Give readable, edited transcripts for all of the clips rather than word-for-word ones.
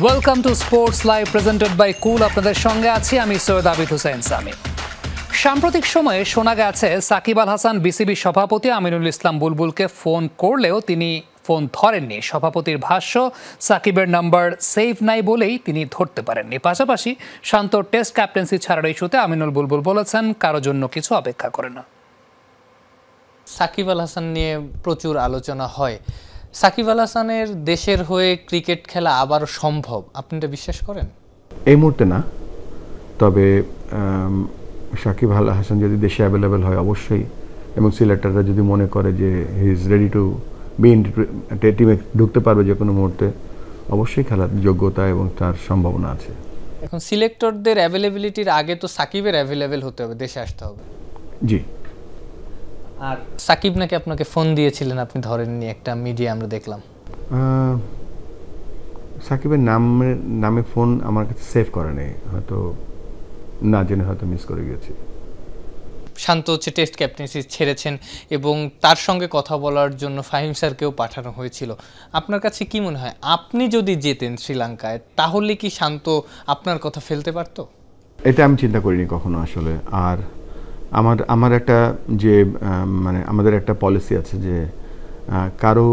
Welcome to sports live presented by cool. আপনাদের সঙ্গে আছি আমি সৈয়দ আবিদ হোসেন সামি। সাম্প্রতিক সময়ে শোনা গেছে সাকিব আল হাসান বিসিবি সভাপতি আমিনুল ইসলাম বুলবুলকে ফোন করলেও তিনি ফোন ধরেননি। সভাপতির ভাষ্য, সাকিবের নাম্বার সেভ নাই বলেই তিনি ধরতে পারেননি। পাশাপাশি শান্ত টেস্ট ক্যাপ্টেন্সি ছাড়ার ইস্যুতে আমিনুল বুলবুল বলেছেন, কারো জন্য কিছু অপেক্ষা করে না। সাকিব আল হাসান নিয়ে প্রচুর আলোচনা হয়। সাকিব আল হাসানের দেশের হয়ে ক্রিকেট খেলা আবারও সম্ভব, আপনি এটা বিশ্বাস করেন? এই মুহূর্তে না, তবে সাকিব আল হাসান যদি দেশে অ্যাভেলেবেল হয় অবশ্যই, এবং সিলেক্টররা যদি মনে করে যে he is ready to be in টিমে ঢুকতে পারবে যে কোনো মুহূর্তে, অবশ্যই খেলার যোগ্যতা এবং তার সম্ভাবনা আছে। এখন সিলেক্টরদের অ্যাভেলেবিলিটির আগে তো সাকিবের অ্যাভেলেবেল হতে হবে, দেশে আসতে হবে। জি। আর সাকিব নাকি আপনাকে ফোন দিয়েছিলেন, আপনি ধরেননি, একটা মিডিয়া আমরা দেখলাম। সাকিবের নামে ফোন আমার কাছে সেভ করা নেই, হয়তো না জেনে হয়তো মিস করে গেছি। শান্ত হচ্ছে টেস্ট ক্যাপ্টেন্সি ছেড়েছেন এবং তার সঙ্গে কথা বলার জন্য ফাহিম স্যারকেও পাঠানো হয়েছিল। আপনার কাছে কি মনে হয়, আপনি যদি যেতেন শ্রীলঙ্কায় তাহলে কি শান্ত আপনার কথা ফেলতে পারতো? এটা আমি চিন্তা করিনি কখনো আসলে। আর আমার একটা যে মানে আমাদের একটা পলিসি আছে যে কারো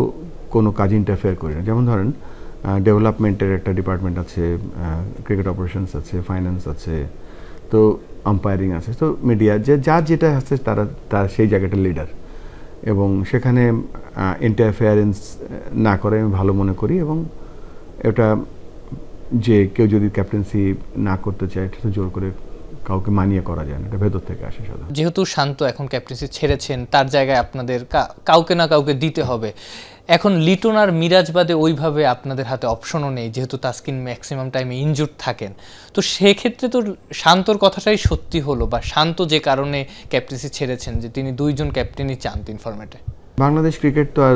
কোনো কাজ ইন্টারফেয়ার করি না। যেমন ধরেন ডেভেলপমেন্টের একটা ডিপার্টমেন্ট আছে, ক্রিকেট অপারেশনস আছে, ফাইন্যান্স আছে, তো আম্পায়ারিং আছে, তো মিডিয়া যার যেটা আছে তার সেই জায়গাটার লিডার, এবং সেখানে ইন্টারফেয়ারেন্স না করে আমি ভালো মনে করি। এবং এটা যে কেউ যদি ক্যাপ্টেন্সি না করতে চায়, এটা তো জোর করে কাউকে মানিয়ে করা যায় না, এটা ভেতর থেকে আসে সাধারণত। যেহেতু শান্ত এখন ক্যাপ্টেন্সি ছেড়েছেন, তার জায়গায় আপনাদের কাউকে না কাউকে দিতে হবে। এখন লিটন আর মিরাজ বাদে ওইভাবে আপনাদের হাতে অপশনও নেই, যেহেতু তাসকিন ম্যাক্সিমাম টাইমে ইনজুর্ড থাকেন। তো সেক্ষেত্রে তো শান্তর কথাটাই সত্যি হলো, বা শান্ত যে কারণে ক্যাপ্টেন্সি ছেড়েছেন যে তিনি দুইজন ক্যাপ্টেনই চান 3 ফরম্যাটে। বাংলাদেশ ক্রিকেট তো আর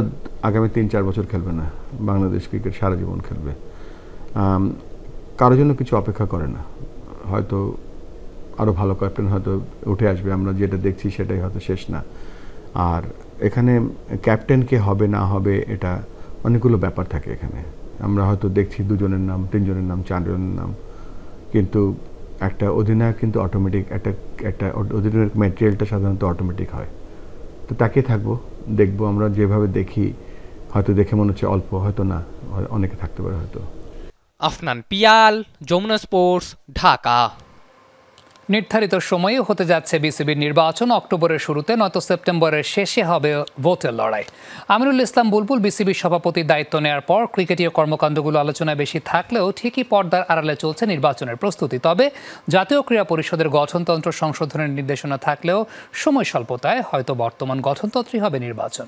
আগামী 3-4 বছর খেলবে না, বাংলাদেশ ক্রিকেট সারা জীবন খেলবে। কারোর জন্য কিছু অপেক্ষা করে না। হয়তো আরও ভালো ক্যাপ্টেন হয়তো উঠে আসবে, আমরা যেটা দেখছি সেটাই হয়তো শেষ না। আর এখানে ক্যাপ্টেন কে হবে না হবে, এটা অনেকগুলো ব্যাপার থাকে এখানে। আমরা হয়তো দেখছি 2 জনের নাম, 3 জনের নাম, 4 জনের নাম, কিন্তু একটা অধিনায়ক কিন্তু অটোমেটিক, একটা অধিনায়ক ম্যাটেরিয়ালটা সাধারণত অটোমেটিক হয়। তো তাকে থাকবো, দেখবো। আমরা যেভাবে দেখি, হয়তো দেখে মনে হচ্ছে অল্প, হয়তো না, অনেকে থাকতে পারে হয়তো। আফনান পিয়াল, যমুনা স্পোর্টস, ঢাকা। নির্ধারিত সময়ে হতে যাচ্ছে বিসিবির নির্বাচন। অক্টোবরের শুরুতে নয়তো সেপ্টেম্বরের শেষে হবে ভোটের লড়াই। আমিনুল ইসলাম বুলবুল বিসিবির সভাপতির দায়িত্ব নেওয়ার পর ক্রিকেটীয় কর্মকাণ্ডগুলো আলোচনায় বেশি থাকলেও ঠিকই পর্দার আড়ালে চলছে নির্বাচনের প্রস্তুতি। তবে জাতীয় ক্রীড়া পরিষদের গঠনতন্ত্র সংশোধনের নির্দেশনা থাকলেও সময় স্বল্পতায় হয়তো বর্তমান গঠনতন্ত্রই হবে নির্বাচন।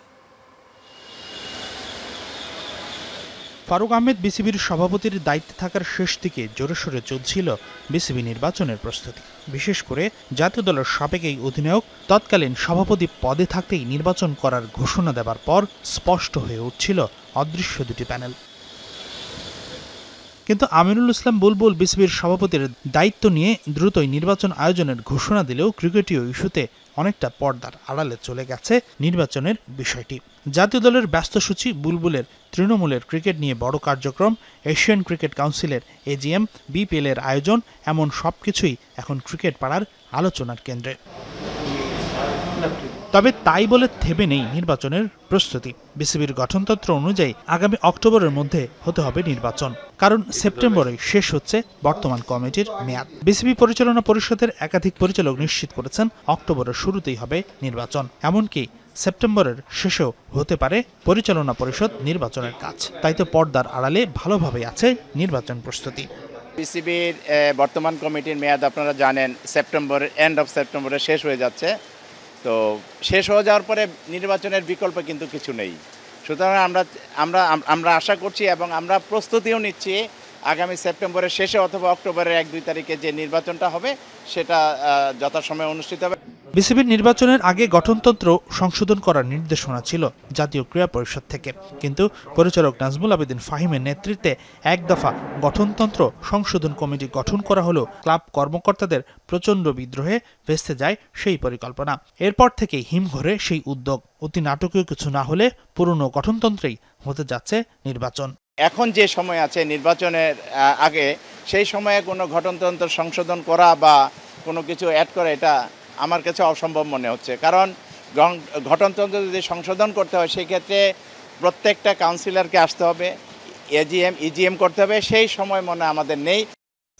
ফারুক আহমেদ বিসিবির সভাপতির দায়িত্বে থাকার শেষ দিকে জোরেশোরে চলছিল বিসিবি নির্বাচনের প্রস্তুতি। বিশেষ করে জাতীয় দলের সাবেক এই অধিনায়ক তৎকালীন সভাপতি পদে থাকতেই নির্বাচন করার ঘোষণা দেওয়ার পর স্পষ্ট হয়ে উঠছিল অদৃশ্য দুটি প্যানেল। কিন্তু আমিনুল ইসলাম বুলবুল বিসিবির সভাপতির দায়িত্ব নিয়ে দ্রুতই নির্বাচন আয়োজনের ঘোষণা দিলেও ক্রিকেটীয় ইস্যুতে অনেকটা পর্দার আড়ালে চলে গেছে নির্বাচনের বিষয়টি। জাতীয় দলের ব্যস্ত সূচি, বুলবুলের তৃণমূলের ক্রিকেট নিয়ে বড় কার্যক্রম, এশিয়ান ক্রিকেট কাউন্সিলের এজিএম, বিপিএল এর আয়োজন, এমন সবকিছুই এখন ক্রিকেট পাড়ার আলোচনার কেন্দ্রে। তবে তাই বলে থেমে নেই নির্বাচনের প্রস্তুতি। বিসিবির গঠনতন্ত্র অনুযায়ী আগামী অক্টোবরের মধ্যে হতে হবে নির্বাচন, কারণ সেপ্টেম্বরে শেষ হচ্ছে বর্তমান কমিটির মেয়াদ। বিসিবি পরিচালনা পরিষদের একাধিক পরিচালক নিশ্চিত করেছেন অক্টোবরের শুরুতেই হবে নির্বাচন, এমনকি সেপ্টেম্বরের শেষেও হতে পারে পরিচালনা পরিষদ নির্বাচনের কাজ। তাই তো পর্দার আড়ালে ভালোভাবে আছে নির্বাচন প্রস্তুতি। বিসিবির বর্তমান কমিটির মেয়াদ আপনারা জানেন সেপ্টেম্বরের এন্ড অফ সেপ্টেম্বরে শেষ হয়ে যাচ্ছে। তো শেষ হয়ে যাওয়ার পরে নির্বাচনের বিকল্প কিন্তু কিছু নেই। সুতরাং আমরা আশা করছি এবং আমরা প্রস্তুতিও নিচ্ছি আগামী সেপ্টেম্বরের শেষে অথবা অক্টোবরের 1-2 তারিখে যে নির্বাচনটা হবে সেটা যথাসময়ে অনুষ্ঠিত হবে। বিসিবির নির্বাচনের আগে গঠনতন্ত্র সংশোধন করার নির্দেশনা ছিল জাতীয় ক্রীড়া পরিষদ থেকে, কিন্তু পরিচালক নাজমুল আবেদিন ফাহিমের নেতৃত্বে এক দফা গঠনতন্ত্র সংশোধন কমিটি গঠন করা হলেও ক্লাব কর্মকর্তাদের প্রচণ্ড বিদ্রোহে ভেস্তে যায় সেই পরিকল্পনা। এরপর থেকেই হিমঘরে সেই উদ্যোগ। অতি নাটকীয় কিছু না হলে পুরনো গঠনতন্ত্রেই হতে যাচ্ছে নির্বাচন। এখন যে সময় আছে নির্বাচনের আগে, সেই সময়ে কোনো ঘটনাতন্ত্র সংশোধন করা বা কোনো কিছু অ্যাড করা এটা আমার কাছে অসম্ভব মনে হচ্ছে। কারণ ঘটনাতন্ত্র যদি সংশোধন করতে হয় সেই ক্ষেত্রে প্রত্যেকটা কাউন্সিলরকে আসতে হবে, ইজিএম করতে হবে, সেই সময় মনে আমাদের নেই।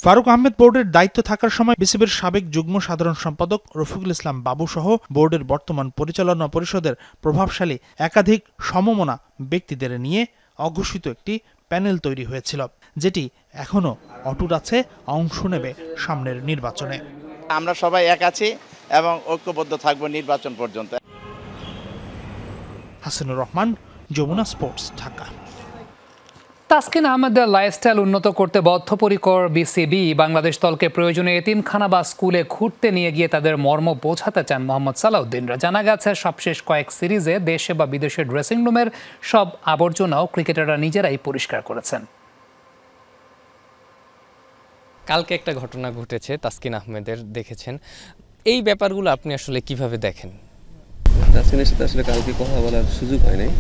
ফারুক আহমেদ বোর্ডের দায়িত্ব থাকার সময় বিসিবির সাবেক যুগ্ম সাধারণ সম্পাদক রফিকুল ইসলাম বাবু সহ বোর্ডের বর্তমান পরিচালনা পরিষদের প্রভাবশালী একাধিক সমমনা ব্যক্তিদের নিয়ে অঘোষিত একটি প্যানেল তৈরি হয়েছিল, যেটি এখনও অটুট আছে, অংশ নেবে সামনের নির্বাচনে। আমরা সবাই এক আছি এবং ঐক্যবদ্ধ থাকব নির্বাচন পর্যন্ত। হাসানুর রহমান, যমুনা স্পোর্টস, ঢাকা। তাসকিন আহমেদের লাইফস্টাইল উন্নত করতে বদ্ধপরিকর বিসিবি। বাংলাদেশ দলকে প্রয়োজনে এতিমখানা বা স্কুলে ঘুরতে নিয়ে গিয়ে তাদের মর্ম বোঝাতে চান মোহাম্মদ সালাউদ্দিনরা। জানা গেছে সবশেষ কয়েক সিরিজে দেশে বা বিদেশের ড্রেসিং রুমের সব আবর্জনাও ক্রিকেটাররা নিজেরাই পরিষ্কার করেছেন। কালকে একটা ঘটনা ঘটেছে তাসকিন আহমেদের, দেখেছেন। এই ব্যাপারগুলো আপনি আসলে কিভাবে দেখেন? তাসকিনের সাথে আসলে কালকে কথা বলার সুযোগ হয় নাই,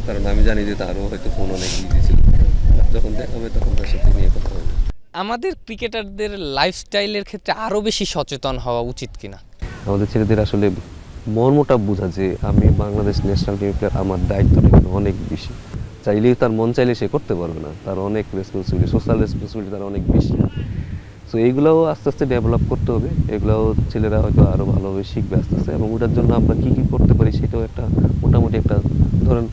কারণ আমি জানি যে তারও হয়তো ফোন অনেক বিজি ছিল। যখন দেখা হবে তখন তার সাথে নিয়ে কথা হবে। আমাদের ক্রিকেটারদের লাইফস্টাইলের ক্ষেত্রে আরও বেশি সচেতন হওয়া উচিত কিনা? আমাদের ছেলেদের আসলে মর্মটা বোঝা যে আমি বাংলাদেশ ন্যাশনাল টিম প্লেয়ার, আমার দায়িত্বটা কিন্তু অনেক বেশি। চাইলেই তার মন চাইলে সে করতে পারবে না, তার অনেক রেসপন্সিবিলিটি, সোশ্যাল রেসপন্সিবিলিটি তার অনেক বেশি। সো এইগুলোও আস্তে আস্তে ডেভেলপ করতে হবে, এগুলোও ছেলেরা হয়তো আরও ভালোভাবে শিখবে আস্তে আস্তে। এবং ওটার জন্য আমরা কী কী করতে পারি সেটাও একটা মোটামুটি একটা, ধরেন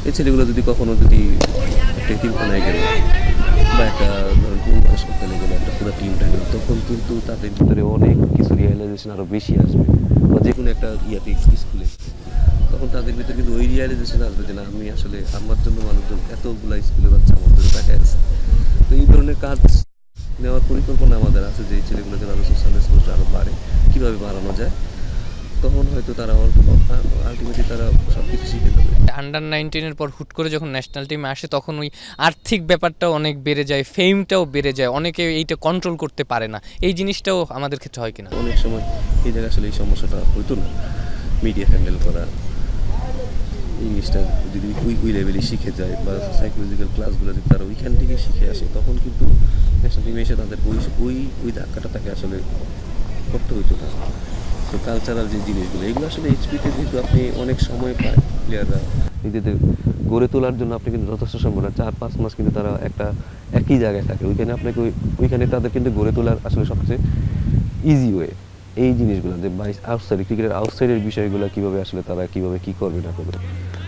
এই ছেলেগুলো যদি কখনো যদি একটা টিমখানায় গেল বা একটা ধরেন হাসপাতালে গেলো, একটা পুরো টিমটা গেল, তখন কিন্তু তাদের ভিতরে অনেক কিছু রিয়েলাইজেশন আরও বেশি আসবে। বা যে কোনো একটা স্কুলে তখন তাদের ভিতরে কিন্তু ওই রিয়েলাইজেশন আসবে যে না, আমি আসলে আমার জন্য মানুষজন এতগুলো স্কুলে বাচ্চা আমার জন্য তাকায় আছে। তো এই ধরনের কাজ নেওয়ার পরিকল্পনা আমাদের আছে যে এই ছেলেগুলোদের আরও সোশ্যাল রেসপন্স আরও বাড়ে, কীভাবে বাড়ানো যায়, তখন হয়তো তারা আলটিমেটলি তারা সব কিছু শিখে যাবে। আন্ডার-19 পর হুট করে যখন ন্যাশনাল টিমে আসে তখন ওই আর্থিক ব্যাপারটাও অনেক বেড়ে যায়, ফেমটাও বেড়ে যায়, অনেকে এইটা কন্ট্রোল করতে পারে না। এই জিনিসটাও আমাদের ক্ষেত্রে হয় কিনা? অনেক সময় এই জায়গায় আসলে এই সমস্যাটা হইতো না, মিডিয়া হ্যান্ডেল করা, ইংলিশটা যদি ওই লেভেলে শিখে যায় বা সাইকোলজিক্যাল ক্লাসগুলো যদি তারা ওইখান থেকে শিখে আসে, তখন কিন্তু ন্যাশনাল টিমে এসে তাদের ওই ধাক্কাটা তাকে আসলে করতে হইতো না। তো কালচারাল যে জিনিসগুলো, এগুলো আসলে এইচপিতে যেহেতু আপনি অনেক সময় পায় প্লেয়াররা নিজেদের গড়ে তোলার জন্য, আপনি কিন্তু যথেষ্ট সময় না, 4-5 মাস কিন্তু তারা একটা একই জায়গায় থাকে, ওইখানে আপনাকে ওইখানে তাদের কিন্তু গড়ে তোলার আসলে সবচেয়ে ইজি ওয়ে এই জিনিসগুলো, যে আউটসাইড ক্রিকেটের আউটসাইডের বিষয়গুলো কীভাবে আসলে তারা কীভাবে কী করবে না করবে।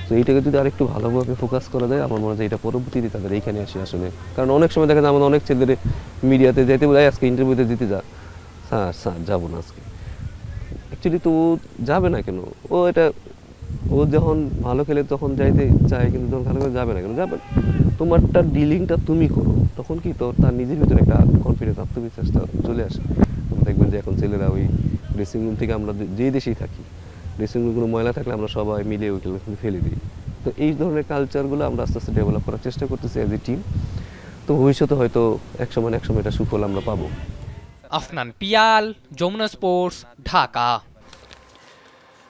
তো এইটাকে যদি আরেকটু ভালোভাবে ফোকাস করা যায়, আমার মনে হয় এটা পরবর্তীতে তাদের এইখানে আসে আসলে। কারণ অনেক সময় দেখা যায় আমাদের অনেক ছেলেদের মিডিয়াতে যেতে বলে আজকে ইন্টারভিউতে দিতে যা, স্যার যাবো না আজকে। অ্যাকচুয়ালি তো ও যাবে না কেন, ও যখন ভালো খেলে তখন যাইতে চায়, কিন্তু যখন ভালো খেলে যাবে না কেন, যাবে। তোমারটা ডিলিংটা তুমি করো, তখন কি তার নিজের ভিতরে একটা কনফিডেন্স, আত্মবিশ্বাসটা চলে আসে। দেখবেন যে এখন ছেলেরা ওই ড্রেসিং রুম থেকে, আমরা যেই দেশেই থাকি, ড্রেসিং রুমগুলো ময়লা থাকলে আমরা সবাই মিলে ওইগুলো ফেলে দিই। তো এই ধরনের কালচারগুলো আমরা আস্তে আস্তে ডেভেলপ করার চেষ্টা করতেছি অ্যাজ এ টিম। তো ভবিষ্যতে হয়তো এক সময় এটা সুফল আমরা পাবো। আফনান পিয়াল, যমুনা স্পোর্টস, ঢাকা।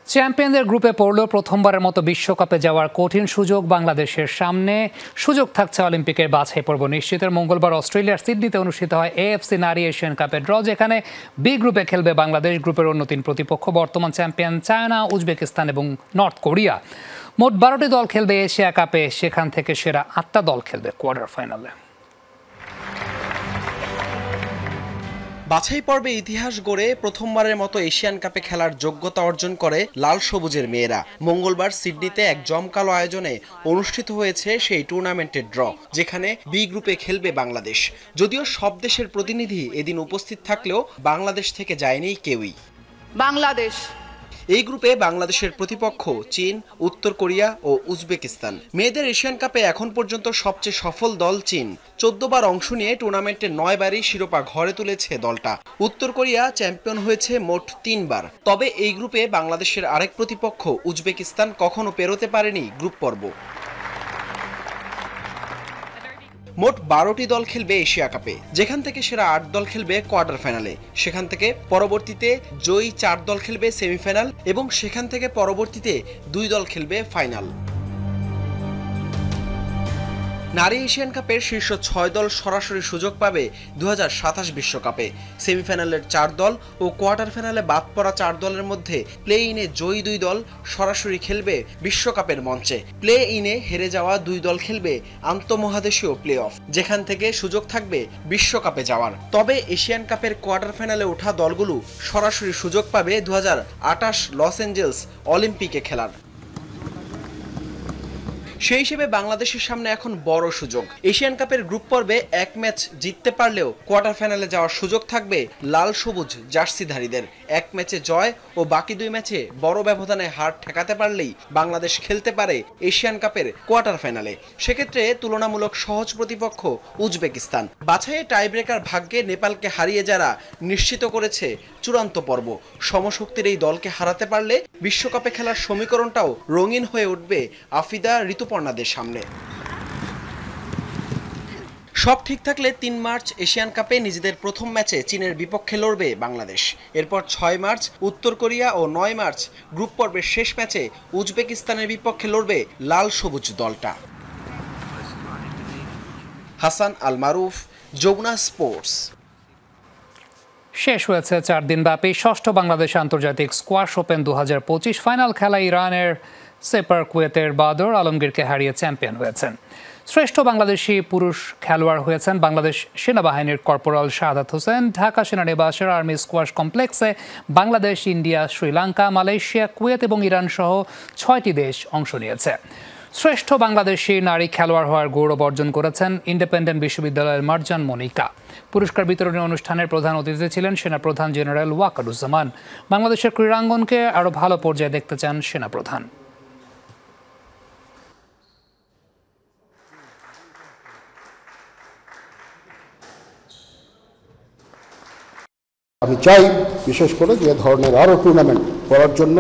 চ্যাম্পিয়নদের গ্রুপে পড়লেও প্রথমবারের মতো বিশ্বকাপে যাওয়ার কঠিন সুযোগ বাংলাদেশের সামনে। সুযোগ থাকছে অলিম্পিকের বাছাই পর্ব নিশ্চিতের। মঙ্গলবার অস্ট্রেলিয়ার সিডনিতে অনুষ্ঠিত হয় এএফসি নারী এশিয়ান কাপের ড্র, যেখানে বি গ্রুপে খেলবে বাংলাদেশ। গ্রুপের অন্য 3 প্রতিপক্ষ বর্তমান চ্যাম্পিয়ন চায়না, উজবেকিস্তান এবং নর্থ কোরিয়া। মোট 12টি দল খেলবে এশিয়া কাপে, সেখান থেকে সেরা 8টা দল খেলবে কোয়ার্টার ফাইনালে। বাছাই পর্বে ইতিহাস গড়ে প্রথমবারের মতো এশিয়ান কাপে খেলার যোগ্যতা অর্জন করে লাল সবুজের মেয়েরা। মঙ্গলবার সিডনিতে এক জমকালো আয়োজনে অনুষ্ঠিত হয়েছে সেই টুর্নামেন্টের ড্র, যেখানে বি গ্রুপে খেলবে বাংলাদেশ। যদিও সব দেশের প্রতিনিধি এদিন উপস্থিত থাকলেও বাংলাদেশ থেকে যায়নি কেউই। বাংলাদেশ এই গ্রুপে বাংলাদেশের প্রতিপক্ষ চীন, উত্তর কোরিয়া ও উজবেকিস্তান। মেয়েদের এশিয়ান কাপে এখন পর্যন্ত সবচেয়ে সফল দল চীন। 14 বার অংশ নিয়ে টুর্নামেন্টে 9 বারই শিরোপা ঘরে তুলেছে দলটা। উত্তর কোরিয়া চ্যাম্পিয়ন হয়েছে মোট 3 বার। তবে এই গ্রুপে বাংলাদেশের আরেক প্রতিপক্ষ উজবেকিস্তান কখনো পেরোতে পারেনি গ্রুপ পর্ব। মোট 12টি দল খেলবে এশিয়া কাপে, যেখান থেকে সেরা 8 দল খেলবে কোয়ার্টার ফাইনালে। সেখান থেকে পরবর্তীতে জয়ী 4 দল খেলবে সেমিফাইনাল এবং সেখান থেকে পরবর্তীতে 2 দল খেলবে ফাইনাল। নারী এশিয়ান কাপের শীর্ষ 6 দল সরাসরি সুযোগ পাবে 2027 বিশ্বকাপে। সেমিফাইনালের 4 দল ও কোয়ার্টার ফাইনালে বাদ পড়া 4 দলের মধ্যে প্লে ইনে জয়ী 2 দল সরাসরি খেলবে বিশ্বকাপের মঞ্চে। প্লে ইনে হেরে যাওয়া 2 দল খেলবে আন্তঃমহাদেশীয় প্লে অফ, যেখান থেকে সুযোগ থাকবে বিশ্বকাপে যাওয়ার। তবে এশিয়ান কাপের কোয়ার্টার ফাইনালে ওঠা দলগুলো সরাসরি সুযোগ পাবে 2028 লস অ্যাঞ্জেলস অলিম্পিকে খেলার। সেই হিসেবে বাংলাদেশের সামনে এখন বড় সুযোগ। এশিয়ান কাপের গ্রুপ পর্বে 1 ম্যাচ জিততে পারলেও কোয়ার্টার ফাইনালে যাওয়ার সুযোগ থাকবে লাল সবুজ জার্সিধারীদের। 1 ম্যাচে জয় ও বাকি 2 ম্যাচে বড় ব্যবধানে হার ঠেকাতে পারলেই বাংলাদেশ খেলতে পারে এশিয়ান কাপের কোয়ার্টার ফাইনালে। সেক্ষেত্রে তুলনামূলক সহজ প্রতিপক্ষ উজবেকিস্তান। বাছাইয়ে টাইব্রেকার ভাগ্যে নেপালকে হারিয়ে যারা নিশ্চিত করেছে চূড়ান্ত পর্ব, সমশক্তির এই দলকে হারাতে পারলে বিশ্বকাপে খেলার সমীকরণটাও রঙিন হয়ে উঠবে আফিদা ঋতুপর্ণাদের সামনে। সব ঠিক থাকলে 3 মার্চ এশিয়ান কাপে নিজেদের প্রথম ম্যাচে চীনের বিপক্ষে লড়বে বাংলাদেশ। এরপর 6 মার্চ উত্তর কোরিয়া ও 9 মার্চ গ্রুপ পর্বের শেষ ম্যাচে উজবেকিস্তানের বিপক্ষে লড়বে লাল সবুজ দলটা। হাসান আল মারুফ, যমুনা স্পোর্টস। শেষ হয়েছে 4 দিনব্যাপী ষষ্ঠ বাংলাদেশ আন্তর্জাতিক স্কোয়াশ ওপেন 2025 ফাইনাল খেলায় ইরানের সেপার কুয়েতের বাদর আলমগীরকে হারিয়ে চ্যাম্পিয়ন হয়েছেন। শ্রেষ্ঠ বাংলাদেশি পুরুষ খেলোয়াড় হয়েছেন বাংলাদেশ সেনাবাহিনীর corporal Shahadat Hossain. Dhaka সেনানিবাসের army squash কমপ্লেক্সে Bangladesh, India, Sri Lanka, Malaysia, Kuwait এবং ইরান সহ 6টি দেশ অংশ নিয়েছে। শ্রেষ্ঠ বাংলাদেশি নারী খেলোয়াড় হওয়ার গৌরব অর্জন করেছেন ইন্ডিপেন্ডেন্ট বিশ্ববিদ্যালয়ের মার্জান মনিকা। পুরস্কার বিতরণী অনুষ্ঠানের প্রধান অতিথি ছিলেন সেনাপ্রধান জেনারেল ওয়াকারুজ্জামান। বাংলাদেশের ক্রীড়াঙ্গনকে আরও ভালো পর্যায়ে দেখতে চান সেনাপ্রধান। আমি চাই বিশেষ করে যে ধরনের আরও টুর্নামেন্ট করার জন্য,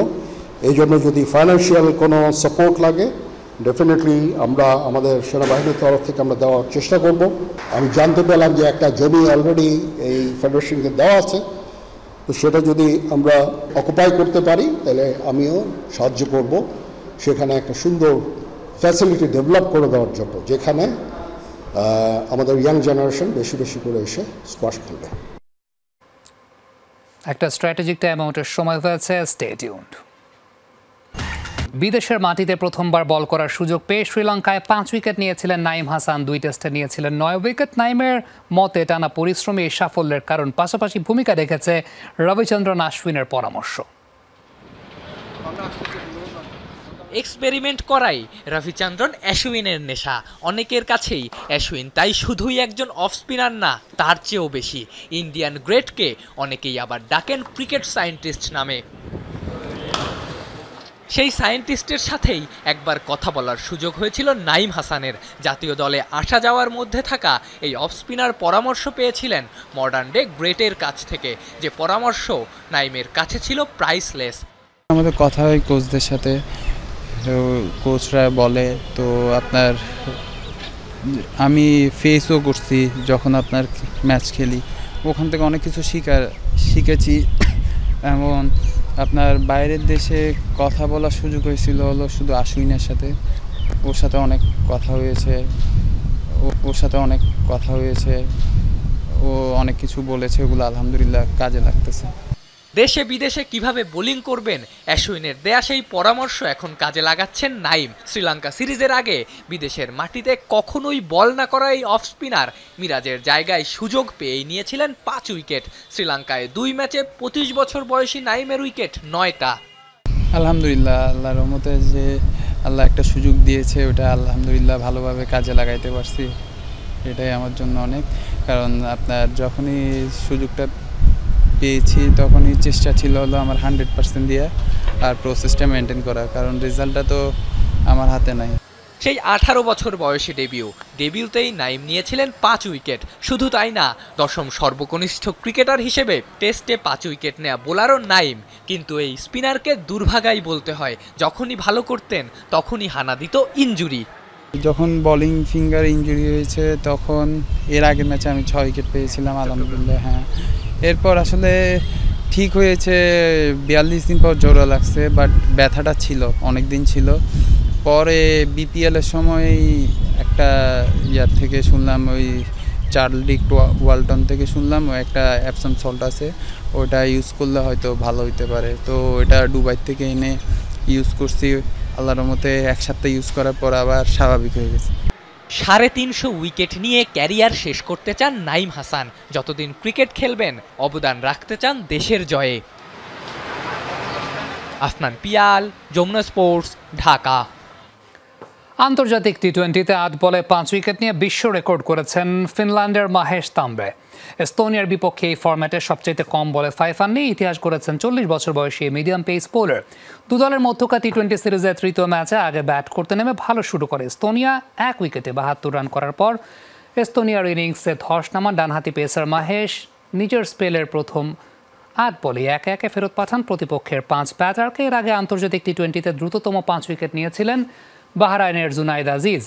এই জন্য যদি ফাইন্যান্সিয়াল কোনো সাপোর্ট লাগে ডেফিনেটলি আমরা আমাদের সেনাবাহিনীর তরফ থেকে আমরা দেওয়ার চেষ্টা করব। আমি জানতে পেলাম যে একটা জমি অলরেডি এই ফেডারেশনকে দেওয়া আছে, তো সেটা যদি আমরা অকুপাই করতে পারি তাহলে আমিও সাহায্য করব সেখানে একটা সুন্দর ফ্যাসিলিটি ডেভেলপ করে দেওয়ার জন্য, যেখানে আমাদের ইয়াং জেনারেশন বেশি বেশি করে এসে স্কোয়াশ খেলবে। একটা স্ট্র্যাটেজিক টাইম আউটের সময় হয়েছে, স্টে টিউনড। বিদেশের মাটিতে প্রথমবার বল করার সুযোগ পেয়ে শ্রীলঙ্কায় 5 উইকেট নিয়েছিলেন নাইম হাসান। 2 টেস্টে নিয়েছিলেন 9 উইকেট। নাইমের মতে টানা পরিশ্রমী এই সাফল্যের কারণ পাশাপাশি ভূমিকা রেখেছে রবিচন্দ্রন আশ্বিনের পরামর্শ। এক্সপেরিমেন্ট করাই রবিচন্দ্রন অ্যাশুইনের নেশা। অনেকের কাছেই অ্যাশুইন তাই শুধুই একজন অফ স্পিনার না, তার চেয়েও বেশি। ইন্ডিয়ান গ্রেটকে অনেকেই আবার ডাকেন ক্রিকেট সায়েন্টিস্ট নামে। সেই সায়েন্টিস্টের সাথেই একবার কথা বলার সুযোগ হয়েছিল নাইম হাসানের। জাতীয় দলে আসা যাওয়ার মধ্যে থাকা এই অফ স্পিনার পরামর্শ পেয়েছিলেন মডার্ন ডে গ্রেটের কাছ থেকে, যে পরামর্শ নাইমের কাছে ছিল প্রাইসলেস। আমাদের কথা হয় কোচদের সাথে, কোচরা বলে তো আপনার আমি ফেসও করছি যখন আপনার ম্যাচ খেলি, ওখান থেকে অনেক কিছু শিখেছি। এমন আপনার বাইরের দেশে কথা বলার সুযোগ হয়েছিল হলো শুধু আশ্বিনের সাথে, ওর সাথে অনেক কথা হয়েছে, ও অনেক কিছু বলেছে, ওগুলো আলহামদুলিল্লাহ কাজে লাগতেছে। দেশে বিদেশে কিভাবে বোলিং করবেন অ্যাশুইনের দেয়া সেই পরামর্শ এখন কাজে লাগাচ্ছেন নাইম। শ্রীলঙ্কা সিরিজের আগে বিদেশের মাটিতে কখনোই বল না করা এই অফ স্পিনার মিরাজের জায়গায় সুযোগ পেয়েই নিয়েছিলেন 5 উইকেট। শ্রীলঙ্কায় 2 ম্যাচে 25 বছর বয়সী নাইমের উইকেট 9টা। আলহামদুলিল্লাহ, আল্লাহর রহমতে যে আল্লাহ একটা সুযোগ দিয়েছে ওটা আলহামদুলিল্লাহ ভালোভাবে কাজে লাগাইতে পারছি, এটাই আমার জন্য অনেক। কারণ আপনার যখনই সুযোগটা পেয়েছি তখনই চেষ্টা ছিল হলো আমার 100% দিয়ে আর প্রসেসটা মেনটেন করা, কারণ রেজাল্টটা তো আমার হাতে নাই। সেই 18 বছর বয়সী ডেবিউতেই নাইম নিয়েছিলেন 5 উইকেট। শুধু তাই না, 10ম সর্বকনিষ্ঠ ক্রিকেটার হিসেবে টেস্টে 5 উইকেট নেয়া বোলারও নাইম। কিন্তু এই স্পিনারকে দুর্ভাগাই বলতে হয়, যখনই ভালো করতেন তখনই হানা দিত ইনজুরি। যখন বোলিং ফিঙ্গার ইনজুরি হয়েছে তখন এর আগের ম্যাচে আমি 6 উইকেট পেয়েছিলাম আলহামদুলিল্লাহ। হ্যাঁ, এরপর আসলে ঠিক হয়েছে, 42 দিন পর জোড়া লাগছে, বাট ব্যথাটা ছিল, অনেক দিন ছিল। পরে বিপিএলের সময় একটা ইয়ার থেকে শুনলাম, ওই চার্লডিক ওয়ালটন থেকে শুনলাম একটা অ্যাপসম সল্ট আছে, ওটা ইউজ করলে হয়তো ভালো হইতে পারে। তো এটা দুবাই থেকে এনে ইউজ করছি, আল্লাহর রহমতে এক সপ্তাহ ইউজ করার পর আবার স্বাভাবিক হয়ে গেছে। 350 উইকেট নিয়ে ক্যারিয়ার শেষ করতে চান নাইম হাসান। যতদিন ক্রিকেট খেলবেন অবদান রাখতে চান দেশের জয়ে। আফনান পিয়াল, যমুনা স্পোর্টস, ঢাকা। আন্তর্জাতিক টি-20তে 8 বলে 5 উইকেট নিয়ে বিশ্ব রেকর্ড করেছেন ফিনল্যান্ডের মাহেশ তাম্বে। এস্তোনিয়ার বিপক্ষে এই ফরম্যাটে সবচেয়ে কম বলে 5 রান নিয়ে ইতিহাস করেছেন 40 বছর বয়সী মিডিয়াম পেস বোলার। দু দলের মধ্যকার টি-20 সিরিজের তৃতীয় ম্যাচে আগে ব্যাট করতে নেমে ভালো শুরু করে এস্তোনিয়া। 1 উইকেটে 72 রান করার পর এস্তোনিয়ার ইনিংসে ধস নামান ডানহাতি পেসার মাহেশ নিজের স্পেলের প্রথম 8 বলে 1-1 ফেরত পাঠান প্রতিপক্ষের 5 ব্যাটারকে। এর আগে আন্তর্জাতিক টি-20তে দ্রুততম 5 উইকেট নিয়েছিলেন বাহরাইনের জুনাইদ আজিজ।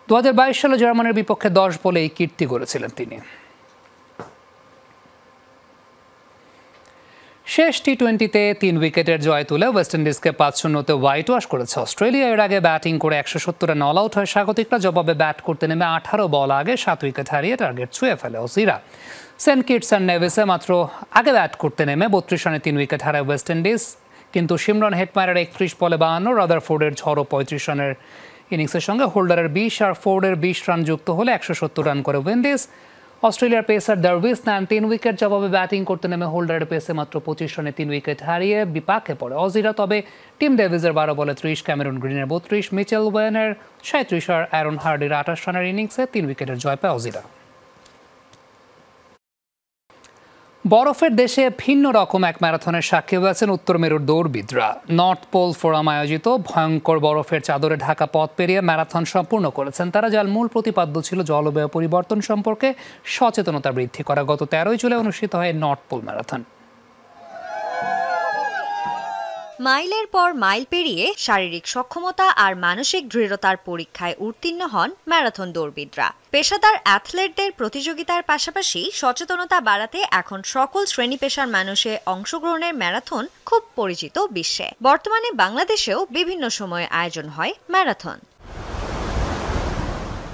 2022 সালে জার্মানির বিপক্ষে 10 বলে এই কীর্তি গড়েছিলেন তিনি। শেষ টি-20তে 3 উইকেটের জয় তুলে ওয়েস্ট ইন্ডিজকে 5-0-তে হোয়াইট ওয়াশ করেছে অস্ট্রেলিয়া। এর আগে ব্যাটিং করে 170 রানে অল আউট হয় স্বাগতিকরা। জবাবে ব্যাট করতে নেমে 18 বল আগে 7 উইকেট হারিয়ে টার্গেট ছুঁয়ে ফেলে অজিরা। সেন্ট কিটস অ্যান্ড নেভিসে মাত্র আগে ব্যাট করতে নেমে 32 রানে 3 উইকেট হারায় ওয়েস্ট ইন্ডিজ। কিন্তু শিমরন হেটমায়ারের 31 বলে 52, রাদারফোর্ডের ঝড়ো 35 রানের ইনিংসের সঙ্গে হোল্ডারের 20 আর ফোর্ডের 20 রান যুক্ত হলে 170 রান করে উইন্ডিজ। অস্ট্রেলিয়ার পেসার দারভিস নেন 3 উইকেট। জবাবে ব্যাটিং করতে নেমে হোল্ডারের পেসে মাত্র 25 রানে 3 উইকেট হারিয়ে বিপাকে পড়ে অজিরা। তবে টিম ডেভিসের 12 বলে 30, ক্যামেরন গ্রিনের 32, মিচেল ওয়েনের 37 আর অ্যারন হার্ডির 28 রানের ইনিংসে 3 উইকেটের জয় পায় অজিরা। বরফের দেশে ভিন্ন রকম এক ম্যারাথনের সাক্ষী হয়েছেন উত্তর মেরুর দৌড়বিদরা। নর্থ পোল ফোরাম আয়োজিত ভয়ঙ্কর বরফের চাদরে ঢাকা পথ পেরিয়ে ম্যারাথন সম্পূর্ণ করেছেন তারা, যার মূল প্রতিপাদ্য ছিল জলবায়ু পরিবর্তন সম্পর্কে সচেতনতা বৃদ্ধি করা। গত 13 জুলাই অনুষ্ঠিত হয় নর্থ পোল ম্যারাথন। মাইলের পর মাইল পেরিয়ে শারীরিক সক্ষমতা আর মানসিক দৃঢ়তার পরীক্ষায় উত্তীর্ণ হন ম্যারাথন দৌড়বিদরা। পেশাদার অ্যাথলেটদের প্রতিযোগিতার পাশাপাশি সচেতনতা বাড়াতে এখন সকল শ্রেণী পেশার মানুষে অংশগ্রহণের ম্যারাথন খুব পরিচিত বিশ্বে। বর্তমানে বাংলাদেশেও বিভিন্ন সময়ে আয়োজন হয় ম্যারাথন।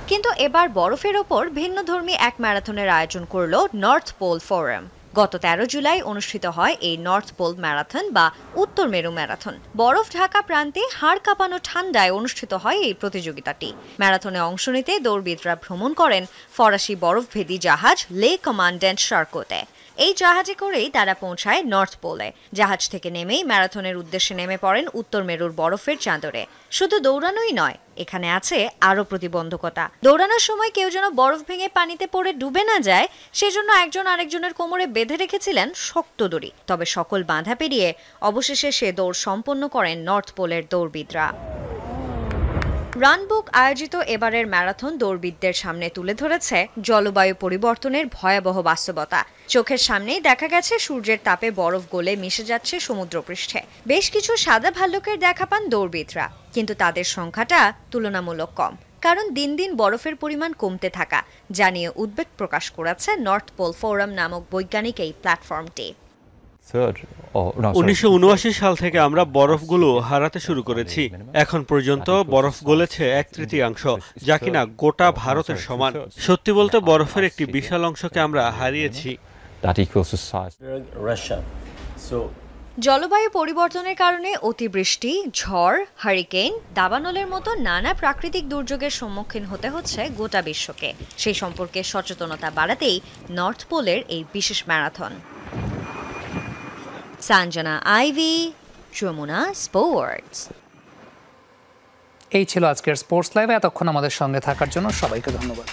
কিন্তু এবার বরফের ওপর ভিন্নধর্মী এক ম্যারাথনের আয়োজন করল নর্থ পোল ফোরাম। গত 13 জুলাই অনুষ্ঠিত হয় এই নর্থ পোল ম্যারাথন বা উত্তর মেরু ম্যারাথন। বরফ ঢাকা প্রান্তে হাড় কাঁপানো ঠান্ডায় অনুষ্ঠিত হয় এই প্রতিযোগিতাটি। ম্যারাথনে অংশ নিতে দৌড়বিদরা ভ্রমণ করেন ফরাসি বরফভেদী জাহাজ লে কমান্ড্যান্ট শার্কোতে। এই জাহাজে করেই তারা পৌঁছায় নর্থ পোলে। জাহাজ থেকে নেমেই ম্যারাথনের উদ্দেশ্যে নেমে পড়েন উত্তর মেরুর বরফের চাদরে। শুধু দৌড়ানোই নয়, এখানে আছে আরও প্রতিবন্ধকতা। দৌড়ানোর সময় কেউ যেন বরফ ভেঙে পানিতে পড়ে ডুবে না যায়, সেজন্য একজন আরেকজনের কোমরে বেঁধে রেখেছিলেন শক্ত দড়ি। তবে সকল বাধা পেরিয়ে অবশেষে সে দৌড় সম্পন্ন করেন নর্থ পোলের দৌড়বিদরা। রানবুক আয়োজিত এবারের ম্যারাথন দৌড়বিদদের সামনে তুলে ধরেছে জলবায়ু পরিবর্তনের ভয়াবহ বাস্তবতা। চোখের সামনেই দেখা গেছে সূর্যের তাপে বরফ গলে মিশে যাচ্ছে সমুদ্রপৃষ্ঠে। বেশ কিছু সাদা ভাল্লুকের দেখা পান দৌড়বিদরা, কিন্তু তাদের সংখ্যাটা তুলনামূলক কম, কারণ দিন দিন বরফের পরিমাণ কমতে থাকা জানিয়ে উদ্বেগ প্রকাশ করেছে নর্থ পোল ফোরাম নামক বৈজ্ঞানিক এই প্ল্যাটফর্মটি। 1979 সাল থেকে আমরা বরফগুলো হারাতে শুরু করেছি। এখন পর্যন্ত বরফ গলেছে 1/3, যা কিনা গোটা ভারতের সমান। সত্যি বলতে বরফের একটি বিশাল অংশকে আমরা হারিয়েছি। জলবায়ু পরিবর্তনের কারণে অতিবৃষ্টি, ঝড়, হারিকেন, দাবানলের মতো নানা প্রাকৃতিক দুর্যোগের সম্মুখীন হতে হচ্ছে গোটা বিশ্বকে। সেই সম্পর্কে সচেতনতা বাড়াতেই নর্থ পোলের এই বিশেষ ম্যারাথন। সাঞ্জনা ivy, Jamuna sports. এই ছিল আজকের স্পোর্টস লাইভ। এতক্ষণ আমাদের সঙ্গে থাকার জন্য সবাইকে ধন্যবাদ।